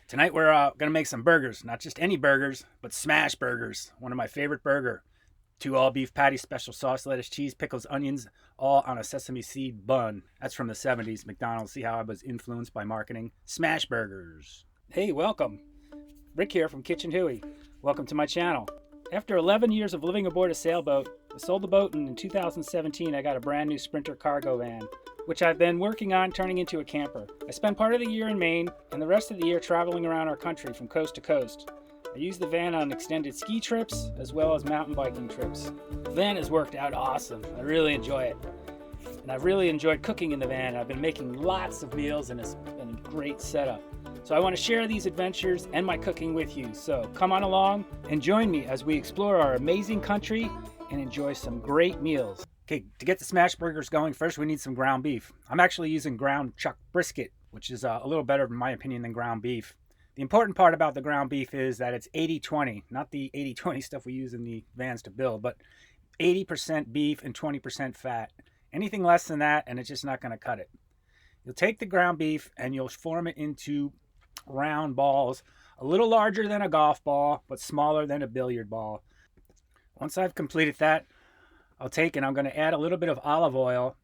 Tonight we're going to make some burgers. Not just any burgers, but smash burgers. One of my favorite burger. 2 all-beef patties, special sauce, lettuce, cheese, pickles, onions, all on a sesame seed bun. That's from the 70s. McDonald's. See how I was influenced by marketing? Smash burgers. Hey, welcome. Rick here from Kitchen Huey. Welcome to my channel. After 11 years of living aboard a sailboat, I sold the boat, and in 2017 I got a brand new Sprinter cargo van, which I've been working on turning into a camper. I spend part of the year in Maine and the rest of the year traveling around our country from coast to coast. I use the van on extended ski trips as well as mountain biking trips. The van has worked out awesome. I really enjoy it. And I've really enjoyed cooking in the van. I've been making lots of meals and it's been a great setup. So I want to share these adventures and my cooking with you. So come on along and join me as we explore our amazing country and enjoy some great meals. Okay, to get the smash burgers going, first we need some ground beef. I'm actually using ground chuck brisket, which is a little better in my opinion than ground beef. The important part about the ground beef is that it's 80-20, not the 80-20 stuff we use in the vans to build, but 80% beef and 20% fat. Anything less than that and it's just not going to cut it. You'll take the ground beef and you'll form it into round balls, a little larger than a golf ball, but smaller than a billiard ball. Once I've completed that, I'll take and I'm going to add a little bit of olive oil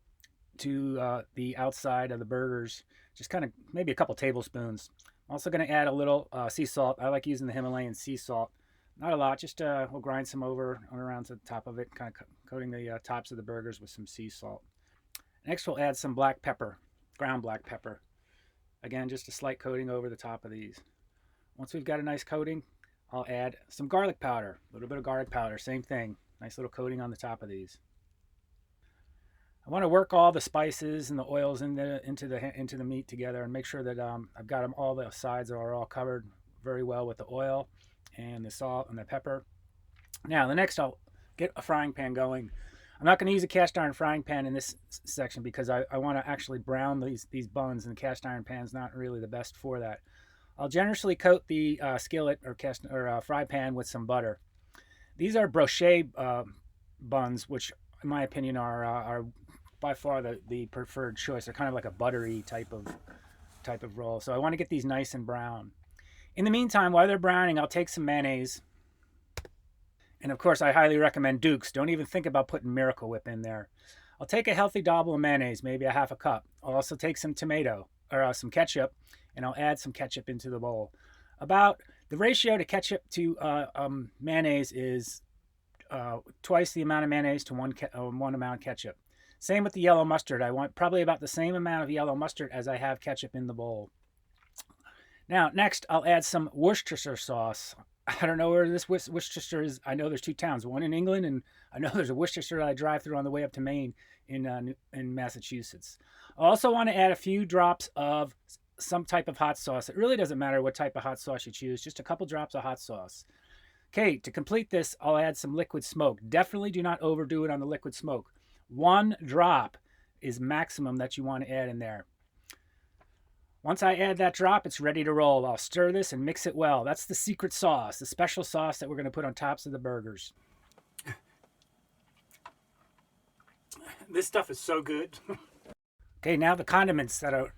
to the outside of the burgers, just kind of maybe a couple tablespoons. I'm also going to add a little sea salt. I like using the Himalayan sea salt. Not a lot, just we'll grind some over and around to the top of it, kind of coating the tops of the burgers with some sea salt. Next we'll add some black pepper, ground black pepper. Again, just a slight coating over the top of these. Once we've got a nice coating, I'll add some garlic powder, a little bit of garlic powder, same thing. Nice little coating on the top of these. I want to work all the spices and the oils into the meat together and make sure that I've got them, all the sides are all covered very well with the oil and the salt and the pepper. Now, the next I'll get a frying pan going. I'm not going to use a cast iron frying pan in this section because I want to actually brown these buns, and the cast iron pan's not really the best for that. I'll generously coat the skillet or fry pan with some butter. These are Brioche buns, which in my opinion are by far the preferred choice. They're kind of like a buttery type of roll. So I want to get these nice and brown. In the meantime, while they're browning, I'll take some mayonnaise. And of course, I highly recommend Dukes. Don't even think about putting Miracle Whip in there. I'll take a healthy dabble of mayonnaise, maybe a half a cup. I'll also take some tomato or some ketchup, and I'll add some ketchup into the bowl. About the ratio to ketchup to mayonnaise is twice the amount of mayonnaise to one amount of ketchup. Same with the yellow mustard. I want probably about the same amount of yellow mustard as I have ketchup in the bowl. Now, next, I'll add some Worcestershire sauce. I don't know where this Worcestershire is. I know there's 2 towns, one in England, and I know there's a Worcestershire that I drive through on the way up to Maine in Massachusetts. I also want to add a few drops of some type of hot sauce. It really doesn't matter what type of hot sauce you choose, just a couple drops of hot sauce. Okay, to complete this, I'll add some liquid smoke. Definitely do not overdo it on the liquid smoke. 1 drop is maximum that you want to add in there. Once I add that drop, it's ready to roll. I'll stir this and mix it well. That's the secret sauce, the special sauce that we're going to put on tops of the burgers. This stuff is so good. Okay, now the condiments that are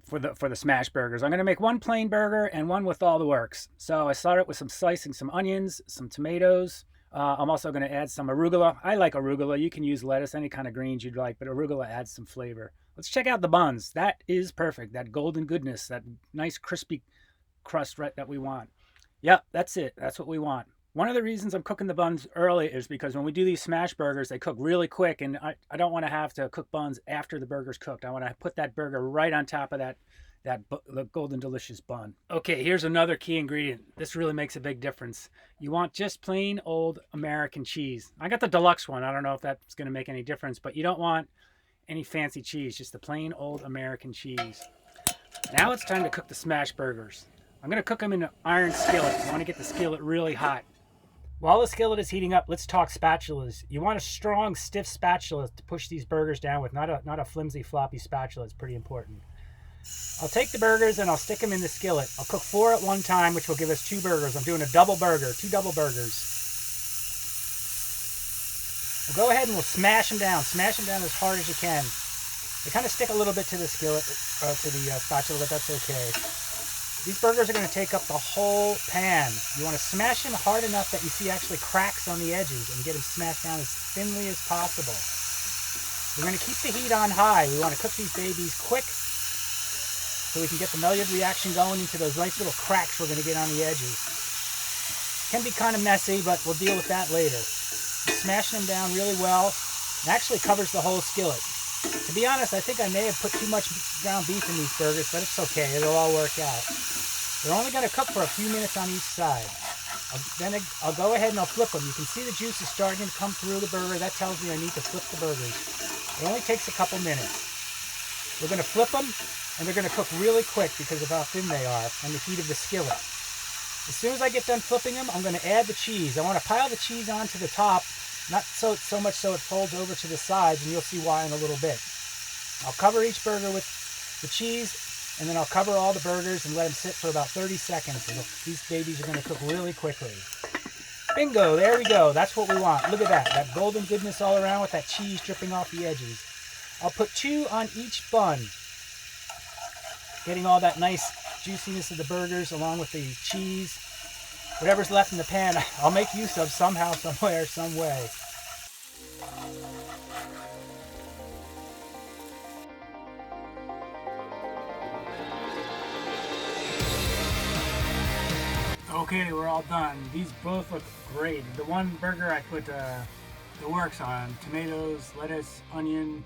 for the smash burgers. I'm going to make 1 plain burger and 1 with all the works. So I started with slicing some onions, some tomatoes. I'm also going to add some arugula. I like arugula. You can use lettuce, any kind of greens you'd like, but arugula adds some flavor. Let's check out the buns. That is perfect. That golden goodness, that nice crispy crust right that we want. Yep, that's it. That's what we want. One of the reasons I'm cooking the buns early is because when we do these smash burgers, they cook really quick, and I don't want to have to cook buns after the burger's cooked. I want to put that burger right on top of the golden delicious bun. Okay, here's another key ingredient. This really makes a big difference. You want just plain old American cheese. I got the deluxe one. I don't know if that's going to make any difference, but you don't want any fancy cheese, just the plain old American cheese. Now it's time to cook the smash burgers. I'm going to cook them in an iron skillet. I want to get the skillet really hot. While the skillet is heating up, let's talk spatulas. You want a strong, stiff spatula to push these burgers down with, not a flimsy, floppy spatula. It's pretty important. I'll take the burgers and I'll stick them in the skillet. I'll cook 4 at one time, which will give us 2 burgers. I'm doing a double burger, 2 double burgers. We'll go ahead and we'll smash them down as hard as you can. They kind of stick a little bit to the skillet, to the spatula, but that's okay. These burgers are going to take up the whole pan. You want to smash them hard enough that you see actually cracks on the edges and get them smashed down as thinly as possible. We're going to keep the heat on high. We want to cook these babies quick so we can get the Maillard reaction going into those nice little cracks we're going to get on the edges. Can be kind of messy, but we'll deal with that later. Smashing them down really well. It actually covers the whole skillet. To be honest, I think I may have put too much ground beef in these burgers, but it's okay. It'll all work out. They're only going to cook for a few minutes on each side. Then I'll go ahead and I'll flip them. You can see the juice is starting to come through the burger. That tells me I need to flip the burgers. It only takes a couple minutes. We're going to flip them, and they're going to cook really quick because of how thin they are and the heat of the skillet. As soon as I get done flipping them, I'm going to add the cheese. I want to pile the cheese onto the top, not so much so it folds over to the sides, and you'll see why in a little bit. I'll cover each burger with the cheese, and then I'll cover all the burgers and let them sit for about 30 seconds. And these babies are going to cook really quickly. Bingo, there we go. That's what we want. Look at that. That golden goodness all around with that cheese dripping off the edges. I'll put 2 on each bun, getting all that nice juiciness of the burgers along with the cheese. Whatever's left in the pan, I'll make use of somehow, somewhere, some way. Okay, we're all done. These both look great. The one burger I put the works on: tomatoes, lettuce, onion,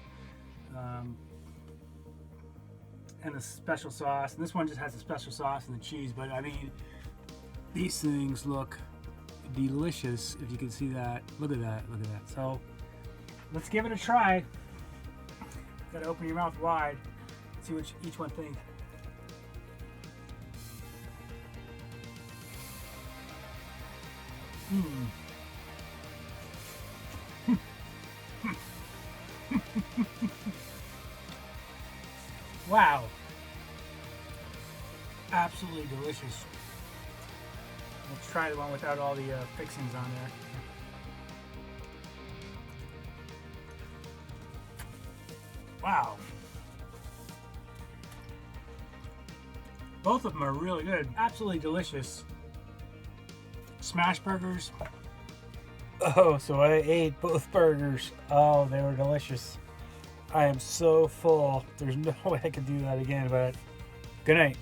and the special sauce. And this one just has the special sauce and the cheese. But I mean, these things look delicious. If you can see that, look at that, look at that. So let's give it a try. Gotta open your mouth wide. See what each one thinks. Wow. Absolutely delicious. Let's try the one without all the fixings on there. Wow. Both of them are really good. Absolutely delicious. Smash burgers. Oh, so I ate both burgers. Oh, they were delicious. I am so full. There's no way I could do that again, but good night.